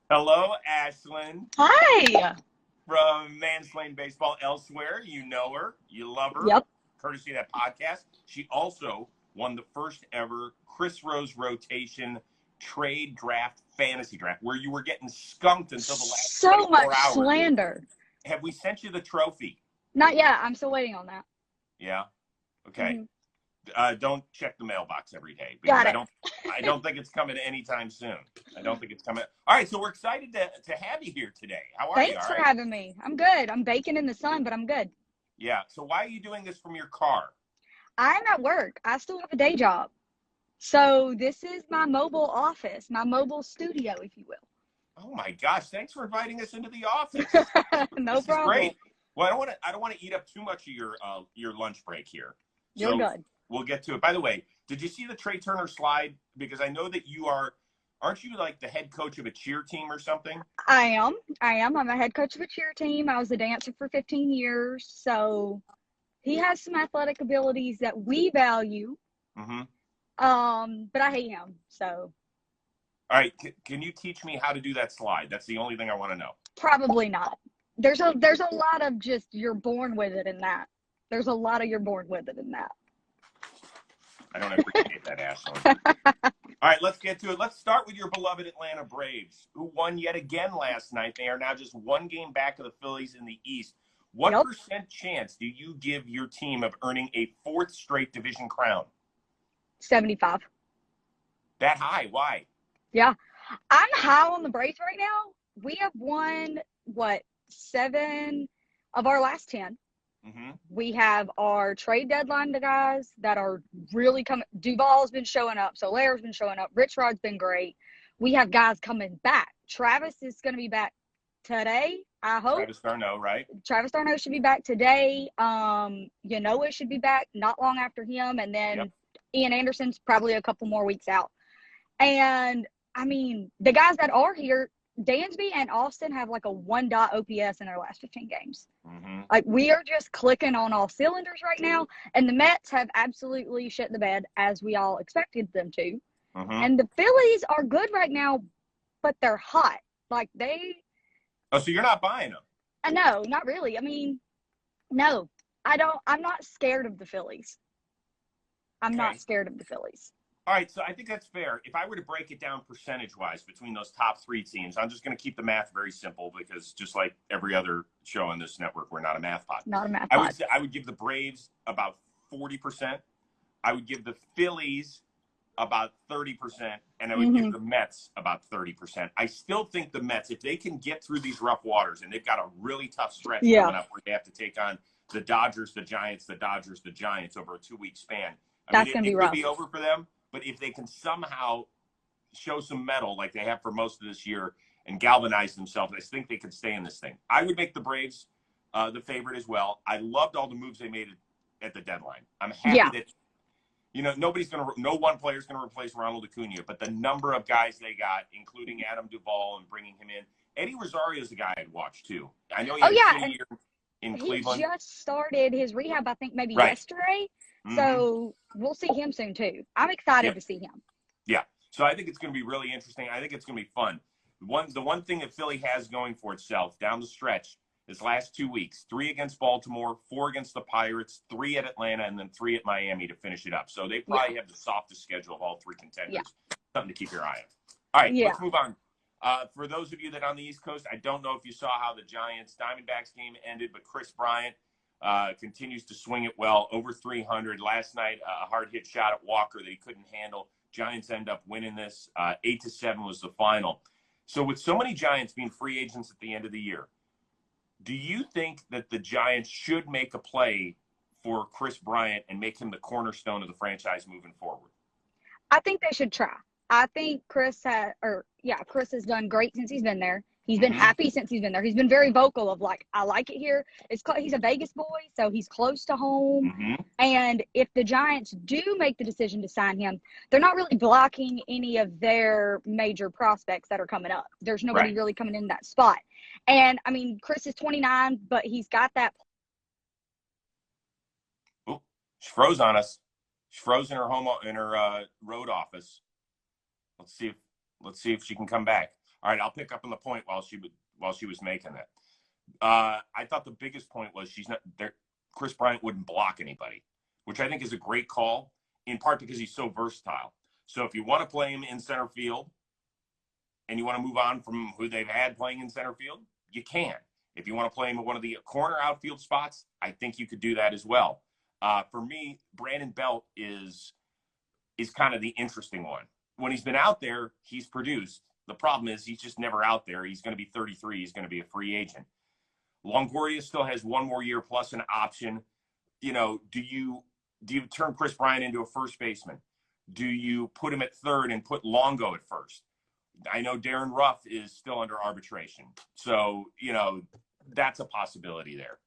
Hello, Ashland Hi. from Mansplain Baseball Elsewhere. You know her, you love her, Yep. courtesy of that podcast. She also won the first ever Chris Rose rotation trade draft fantasy draft, where you were getting skunked until the last So 24 much hours. slander. Have we sent you the trophy? Not yet. I'm still waiting on that. Yeah. Okay. hmm Don't check the mailbox every day because Got it. I don't think it's coming anytime soon. I don't think it's coming. All right, so we're excited to have you here today. How are you? Thanks All for right. having me. I'm good. I'm baking in the sun, but I'm good. Yeah. So why are you doing this from your car? I'm at work. I still have a day job. So this is my mobile office, my mobile studio, if you Oh my gosh! Thanks for inviting us into the office. will. No This is problem. great. Well, I don't want to eat up too much of your lunch break here. You're So good. we'll get to it. By the way, did you see the Trey Turner slide? Because I know that aren't you like the head coach of a cheer team or something? I am. I'm a head coach of a cheer team. I was a dancer for 15 years. So he has some athletic abilities that we value. Mm-hmm. But I hate him. So All right. Can you teach me how to do that slide? That's the only thing I want to know. probably not. There's a lot of just you're born with it in that. There's a lot of you're born with it in that. I don't appreciate that, Ashland. All right, let's get to it. Let's start with your beloved Atlanta Braves, who won yet again last night. They are now just one game back of the Phillies in the East. What Yep. percent chance do you give your team of earning a fourth straight division crown? 75. That high? Why? Yeah. I'm high on the Braves right now. We have won what, 7 of our last 10. Mm-hmm. We have our trade deadline guys that are really coming. Duvall's been showing up. Solaire's been showing up. Rich Rod's been great. We have guys coming back. Travis is going to be back today, I hope. Travis d'Arnaud, right? Travis d'Arnaud should be back today. Yanoa should be back not long after him. And then Yep. Ian Anderson's probably a couple more weeks out. And, I mean, the guys that are here, Dansby and Austin have like a 1 OPS in their last 15 games. Mm-hmm. Like, we are just clicking on all cylinders right now. And the Mets have absolutely shit the bed, as we all expected them to. Mm-hmm. And the Phillies are good right now, but they're hot. Like, Oh, so you're not buying them? no, not really. I mean, no, I don't. I'm not scared of the Phillies. I'm Okay. not scared of the Phillies. All right, so I think that's fair. If I were to break it down percentage-wise between those top 3 teams, I'm just going to keep the math very simple because just like every other show on this network, we're not a math pod. Not a math pod. I would give the Braves about 40%. I would give the Phillies about 30%, and I would give the Mets about 30%. I still think the Mets, if they can get through these rough waters, and they've got a really tough stretch coming up where they have to take on the Dodgers, the Giants, the Dodgers, the Giants over a 2-week span. That's going to be rough. It could be over for them, but if they can somehow show some mettle like they have for most of this year and galvanize themselves, I think they could stay in this thing. I would make the Braves the favorite as well. I loved all the moves they made at the deadline. I'm happy that no one player is going to replace Ronald Acuna, but the number of guys they got, including Adam Duvall and bringing him in. Eddie Rosario is a guy I'd watch too. I know he had a year in Cleveland. He just started his rehab, I think, maybe yesterday. Mm-hmm. So we'll see him soon too. I'm excited to see him. Yeah. So I think it's going to be really interesting. I think it's going to be fun. The one thing that Philly has going for itself down the stretch this last 2 weeks, 3 against Baltimore, 4 against the Pirates, 3 at Atlanta, and then 3 at Miami to finish it up. So they probably have the softest schedule of all 3 contenders. Yeah. Something to keep your eye on. All right, let's move on. For those of you that are on the East Coast, I don't know if you saw how the Giants-Diamondbacks game ended, but Kris Bryant continues to swing it well, over 300. Last night, a hard-hit shot at Walker that he couldn't handle. Giants end up winning this. 8-7 was the final. So with so many Giants being free agents at the end of the year, do you think that the Giants should make a play for Kris Bryant and make him the cornerstone of the franchise moving forward? I think they should try. I think Kris has done great since he's been there. He's been happy since he's been there. He's been very vocal of like, I like it here. He's a Vegas boy, so he's close to home. Mm-hmm. And if the Giants do make the decision to sign him, they're not really blocking any of their major prospects that are coming up. There's nobody really coming in that spot. And, I mean, Kris is 29, but he's got that. Oh, she froze on us. She froze in her road office. Let's see if she can come back. All right, I'll pick up on the point while she was making that. I thought the biggest point was she's not there. Kris Bryant wouldn't block anybody, which I think is a great call, in part because he's so versatile. So if you want to play him in center field and you want to move on from who they've had playing in center field, you can. If you want to play him in one of the corner outfield spots, I think you could do that as well. For me, Brandon Belt is kind of the interesting one. When he's been out there, he's produced. The problem is he's just never out there. He's going to be 33. He's going to be a free agent. Longoria still has one more year plus an option. You know, do you turn Kris Bryant into a first baseman? Do you put him at third and put Longo at first? I know Darren Ruff is still under arbitration. So, you know, that's a possibility there.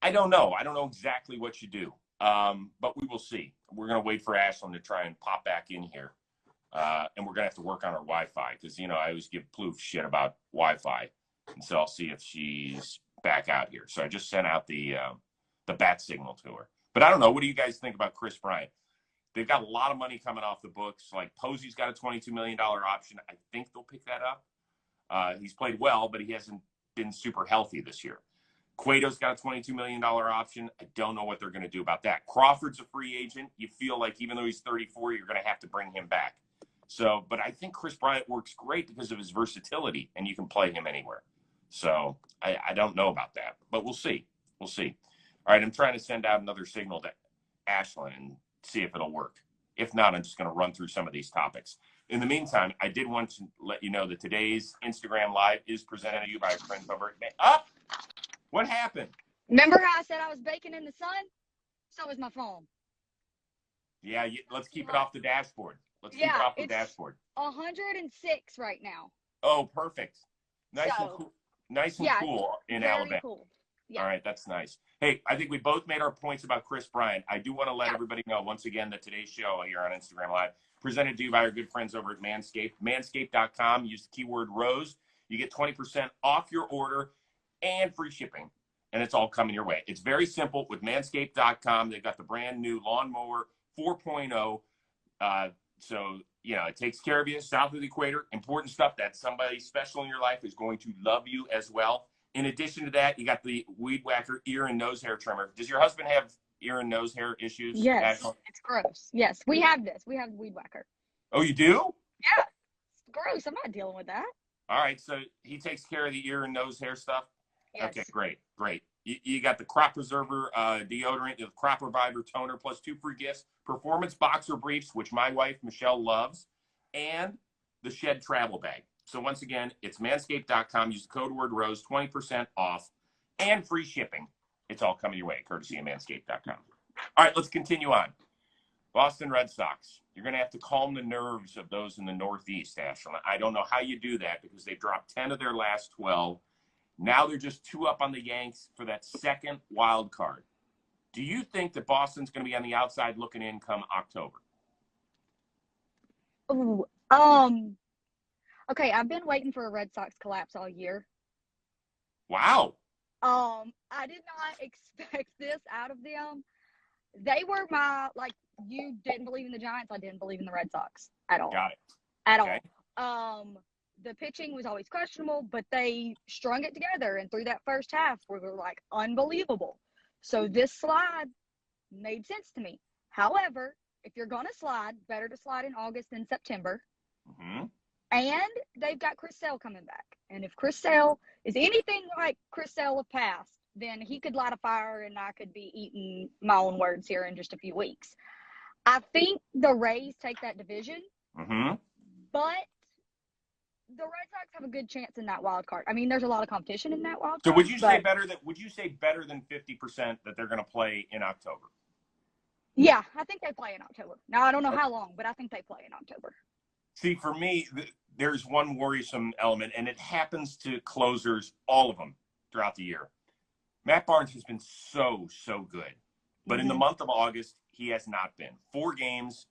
I don't know. I don't know exactly what you do, but we will see. We're going to wait for Ashland to try and pop back in here. And we're going to have to work on our Wi-Fi because, you know, I always give Plouffe shit about Wi-Fi. And so I'll see if she's back out here. So I just sent out the bat signal to her. But I don't know. What do you guys think about Kris Bryant? They've got a lot of money coming off the books. Like Posey's got a $22 million option. I think they'll pick that up. He's played well, but he hasn't been super healthy this year. Cueto's got a $22 million option. I don't know what they're going to do about that. Crawford's a free agent. You feel like even though he's 34, you're going to have to bring him back. So, but I think Kris Bryant works great because of his versatility, and you can play him anywhere. So I don't know about that, but we'll see. We'll see. All right, I'm trying to send out another signal to Ashland and see if it'll work. If not, I'm just going to run through some of these topics. In the meantime, I did want to let you know that today's Instagram Live is presented to you by our friends over at Up. What happened? Remember how I said I was baking in the sun? So was my phone. Yeah, let's keep it off the dashboard. Let's keep it off the dashboard. 106 right now. Oh, perfect. Nice and cool. Nice and cool in Alabama. Cool. Yeah. All right, that's nice. Hey, I think we both made our points about Kris Bryant. I do want to let everybody know once again that today's show here on Instagram Live presented to you by our good friends over at Manscaped. Manscaped.com. Use the keyword ROSE. You get 20% off your order and free shipping, and it's all coming your way. It's very simple with Manscaped.com. They've got the brand new Lawnmower 4.0. So, you know, it takes care of you south of the equator. Important stuff that somebody special in your life is going to love you as well. In addition to that, you got the Weed Whacker ear and nose hair trimmer. Does your husband have ear and nose hair issues? Yes, it's gross. Yes, we have this. We have the Weed Whacker. Oh, you do? Yeah, it's gross. I'm not dealing with that. All right, so he takes care of the ear and nose hair stuff? Yes. Okay, great. You got the Crop Preserver deodorant, the Crop Reviver toner, plus 2 free gifts, Performance Boxer Briefs, which my wife, Michelle, loves, and the Shed Travel Bag. So once again, it's Manscaped.com. Use the code word ROSE, 20% off, and free shipping. It's all coming your way, courtesy of Manscaped.com. All right, let's continue on. Boston Red Sox. You're going to have to calm the nerves of those in the Northeast, Ashland. I don't know how you do that because they've dropped 10 of their last 12. Now they're just 2 up on the Yanks for that second wild card. Do you think that Boston's going to be on the outside looking in come October? Ooh, okay, I've been waiting for a Red Sox collapse all year. Wow. I did not expect this out of them. They were you didn't believe in the Giants. I didn't believe in the Red Sox at all. Got it. At all. The pitching was always questionable, but they strung it together. And through that first half, we were like, unbelievable. So this slide made sense to me. However, if you're going to slide, better to slide in August than September. Mm-hmm. And they've got Chris Sale coming back. And if Chris Sale is anything like Chris Sale of past, then he could light a fire and I could be eating my own words here in just a few weeks. I think the Rays take that division. Mm-hmm. But the Red Sox have a good chance in that wild card. I mean, there's a lot of competition in that wild card. So would you say better than 50% that they're going to play in October? Yeah, I think they play in October. Now, I don't know how long, but I think they play in October. See, for me, there's one worrisome element, and it happens to closers, all of them, throughout the year. Matt Barnes has been so good. But in the month of August, he has not been. 4 games,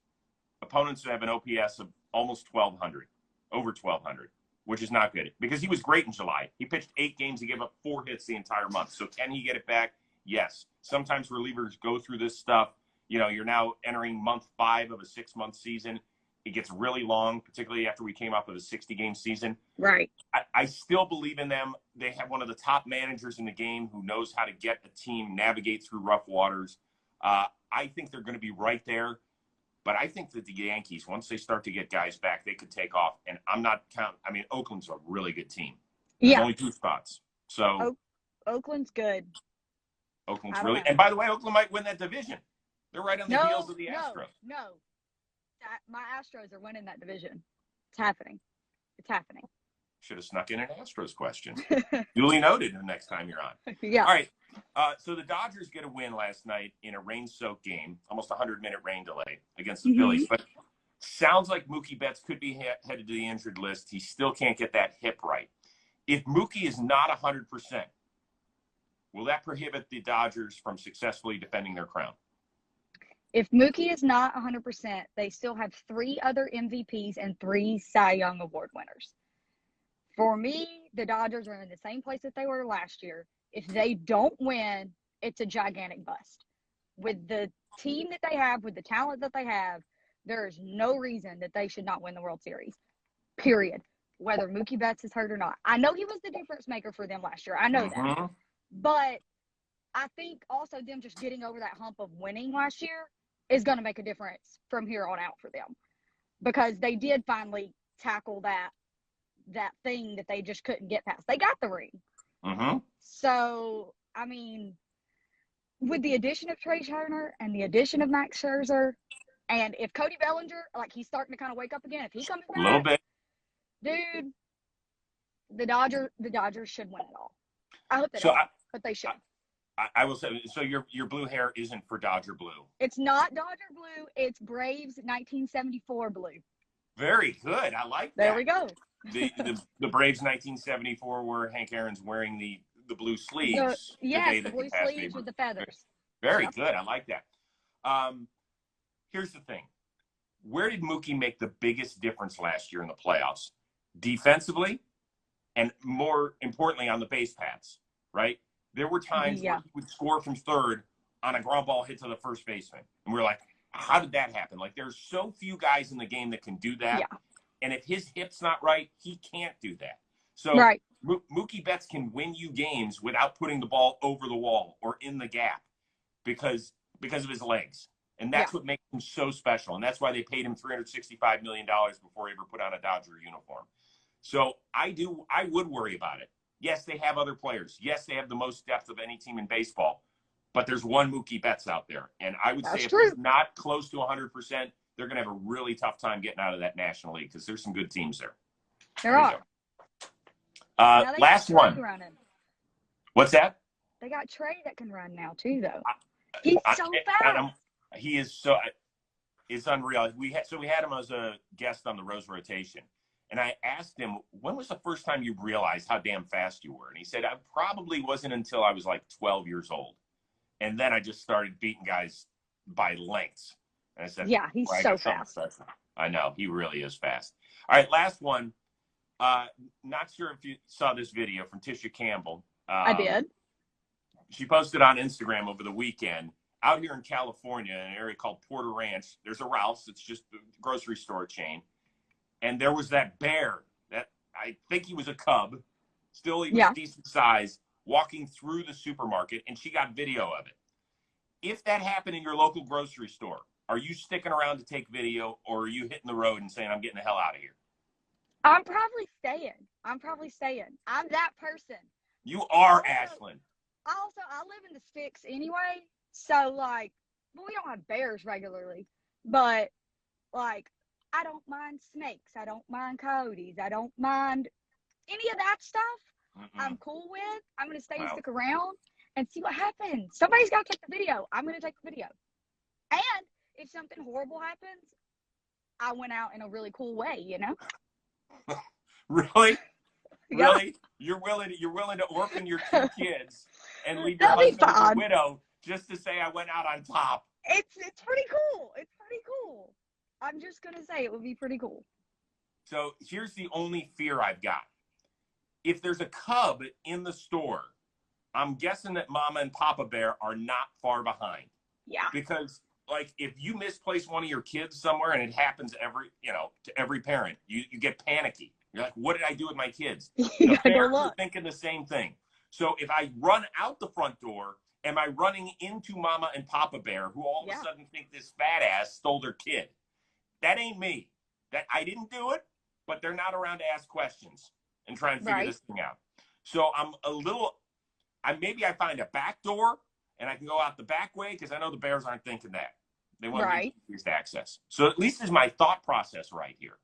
opponents have an OPS of almost 1,200, over 1,200, which is not good because he was great in July. He pitched 8 games. He gave up 4 hits the entire month. So can he get it back? Yes. Sometimes relievers go through this stuff. You know, you're now entering month 5 of a 6-month season. It gets really long, particularly after we came off of a 60-game season. Right. I still believe in them. They have one of the top managers in the game who knows how to get a team navigate through rough waters. I think they're going to be right there. But I think that the Yankees, once they start to get guys back, they could take off. And I'm not counting. I mean, Oakland's a really good team. There's only 2 spots. So Oakland's good. Oakland's really – and by the way, Oakland might win that division. They're right on the heels of the Astros. No. My Astros are winning that division. It's happening. It's happening. Should have snuck in an Astros question. Duly noted the next time you're on. Yeah. All right. So the Dodgers get a win last night in a rain-soaked game, almost 100-minute rain delay against the Phillies. But sounds like Mookie Betts could be headed to the injured list. He still can't get that hip right. If Mookie is not 100%, will that prohibit the Dodgers from successfully defending their crown? If Mookie is not 100%, they still have 3 other MVPs and 3 Cy Young Award winners. For me, the Dodgers are in the same place that they were last year. If they don't win, it's a gigantic bust. With the team that they have, with the talent that they have, there is no reason that they should not win the World Series, period, whether Mookie Betts is hurt or not. I know he was the difference maker for them last year. I know that. But I think also them just getting over that hump of winning last year is going to make a difference from here on out for them, because they did finally tackle that thing that they just couldn't get past. They got the ring. So, I mean, with the addition of Trey Turner and the addition of Max Scherzer, and if Cody Bellinger, like, he's starting to kind of wake up again, if he comes back, a little bit, dude, the Dodgers should win it all. I hope they but they should. I will say, so your blue hair isn't for Dodger blue. It's not Dodger blue. It's Braves 1974 blue. Very good. I like that. There we go. The Braves 1974, where Hank Aaron's wearing the blue sleeves. The blue sleeves with the feathers. Very good. I like that. Here's the thing. Where did Mookie make the biggest difference last year in the playoffs? Defensively, and more importantly, on the base paths, right? There were times where he would score from third on a ground ball hit to the first baseman. And we're like, how did that happen? Like, there's so few guys in the game that can do that. Yeah. And if his hip's not right, he can't do that. So Mookie Betts can win you games without putting the ball over the wall or in the gap because of his legs. And that's what makes him so special. And that's why they paid him $365 million before he ever put on a Dodger uniform. So I would worry about it. Yes, they have other players. Yes, they have the most depth of any team in baseball. But there's one Mookie Betts out there. And I would say if he's not close to 100%, they're going to have a really tough time getting out of that National League because there's some good teams there. There are. Last one. What's that? They got Trey that can run now, too, though. He's so fast. He is so – it's unreal. We had him as a guest on the Rose Rotation. And I asked him, when was the first time you realized how damn fast you were? And he said, I probably wasn't until I was like 12 years old. And then I just started beating guys by lengths. And I said, yeah, he's so fast. I know. He really is fast. All right, last one. Not sure if you saw this video from Tisha Campbell. I did. She posted on Instagram over the weekend. Out here in California, in an area called Porter Ranch, there's a Ralph's. It's just a grocery store chain. And there was that bear that I think he was a cub, still he was decent size, walking through the supermarket, and she got video of it. If that happened in your local grocery store, are you sticking around to take video, or are you hitting the road and saying, I'm getting the hell out of here? I'm probably staying. I'm that person. You are, Ashland. I live in the sticks anyway, so, like, well, we don't have bears regularly, but, like, I don't mind snakes. I don't mind coyotes. I don't mind any of that stuff. I'm cool with. I'm going to stay and stick around and see what happens. Somebody's got to take the video. I'm going to take the video. And if something horrible happens, I went out in a really cool way, you know? Really? Really? You're willing to orphan your 2 kids and leave your husband as a widow just to say I went out on top? It's pretty cool. It's pretty cool. I'm just going to say it would be pretty cool. So here's the only fear I've got. If there's a cub in the store, I'm guessing that Mama and Papa Bear are not far behind. Yeah. Because like if you misplace one of your kids somewhere, and it happens to every parent, you get panicky. You're like, what did I do with my kids? You The gotta go parents are look. thinking the same thing. So if I run out the front door, am I running into Mama and Papa Bear, who all of a sudden think this fat ass stole their kid? That ain't me. That I didn't do it, but they're not around to ask questions and try and figure this thing out. So I'm a little. Maybe I find a back door and I can go out the back way, because I know the Bears aren't thinking that. They want increased access. So at least is my thought process right here.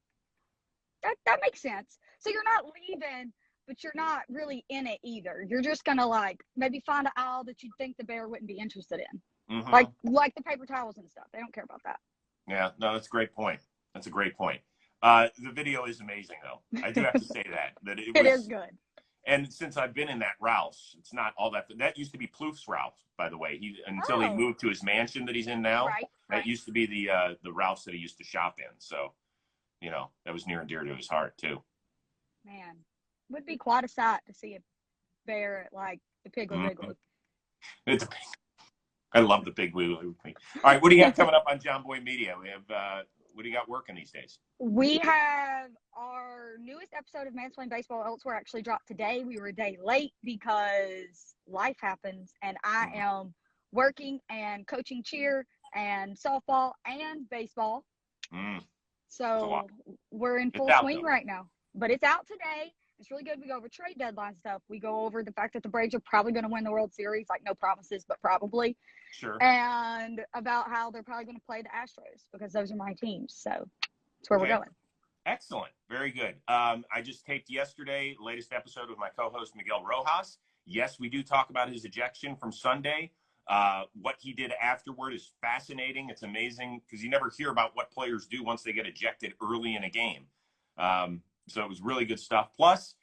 That makes sense. So you're not leaving, but you're not really in it either. You're just gonna like maybe find an aisle that you'd think the Bear wouldn't be interested in, like the paper towels and stuff. They don't care about that. Yeah, no, that's a great point. That's a great point. The video is amazing, though. I do have to say that it is good. And since I've been in that Ralph's, it's not all that. That used to be Plouffe's Ralph's, by the way. Until he moved to his mansion that he's in now. That used to be the Ralph's that he used to shop in. So, that was near and dear to his heart too. Man, would be quite a sight to see a bear at like the Piggly Wiggly. I love the Big Wiggly. All right, what do you have coming up on JOMBOY Media? We have what do you got working these days? We have our newest episode of Mansplain Baseball Elsewhere actually dropped today. We were a day late because life happens, and I am working and coaching cheer and softball and baseball. So we're in full swing right now. But it's out today. It's really good. We go over trade deadline stuff. We go over the fact that the Braves are probably going to win the World Series. Like, no promises, but probably. Sure. And about how they're probably going to play the Astros, because those are my teams. So that's where we're going. Excellent. Very good. I just taped yesterday, latest episode with my co-host, Miguel Rojas. Yes, we do talk about his ejection from Sunday. What he did afterward is fascinating. It's amazing because you never hear about what players do once they get ejected early in a game. So it was really good stuff. Plus,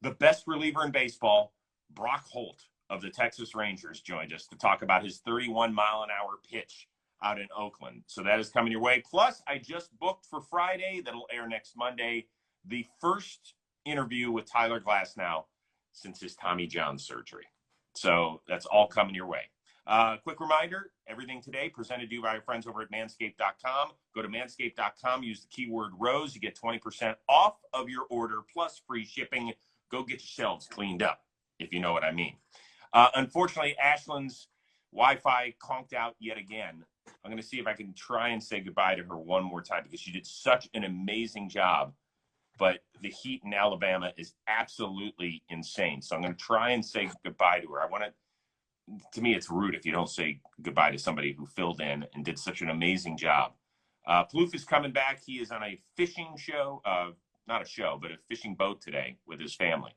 the best reliever in baseball, Brock Holt of the Texas Rangers, joined us to talk about his 31-mile-an-hour pitch out in Oakland. So that is coming your way. Plus, I just booked for Friday, that'll air next Monday, the first interview with Tyler Glasnow since his Tommy John surgery. So that's all coming your way. Quick reminder, everything today presented to you by our friends over at manscaped.com. Go to manscaped.com, use the keyword ROSE. You get 20% off of your order plus free shipping. Go get yourselves cleaned up, if you know what I mean. Unfortunately, Ashland's Wi-Fi conked out yet again. I'm going to see if I can try and say goodbye to her one more time because she did such an amazing job. But the heat in Alabama is absolutely insane. So I'm going to try and say goodbye to her. To me, it's rude if you don't say goodbye to somebody who filled in and did such an amazing job. Plouffe is coming back. He is on a fishing show, not a show, but a fishing boat today with his family.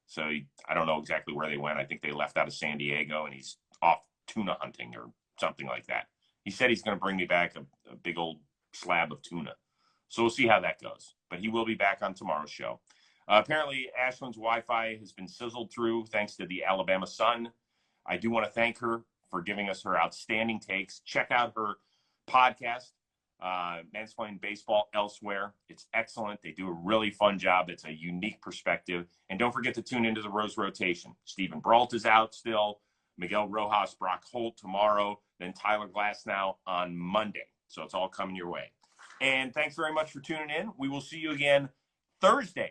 So I don't know exactly where they went. I think they left out of San Diego, and he's off tuna hunting or something like that. He said he's going to bring me back a big old slab of tuna. So we'll see how that goes. But he will be back on tomorrow's show. Apparently, Ashland's Wi-Fi has been sizzled through thanks to the Alabama Sun. I do want to thank her for giving us her outstanding takes. Check out her podcast, Mansplain Baseball Elsewhere. It's excellent. They do a really fun job. It's a unique perspective. And don't forget to tune into the Rose Rotation. Stephen Brault is out still. Miguel Rojas, Brock Holt tomorrow. Then Tyler Glasnow on Monday. So it's all coming your way. And thanks very much for tuning in. We will see you again Thursday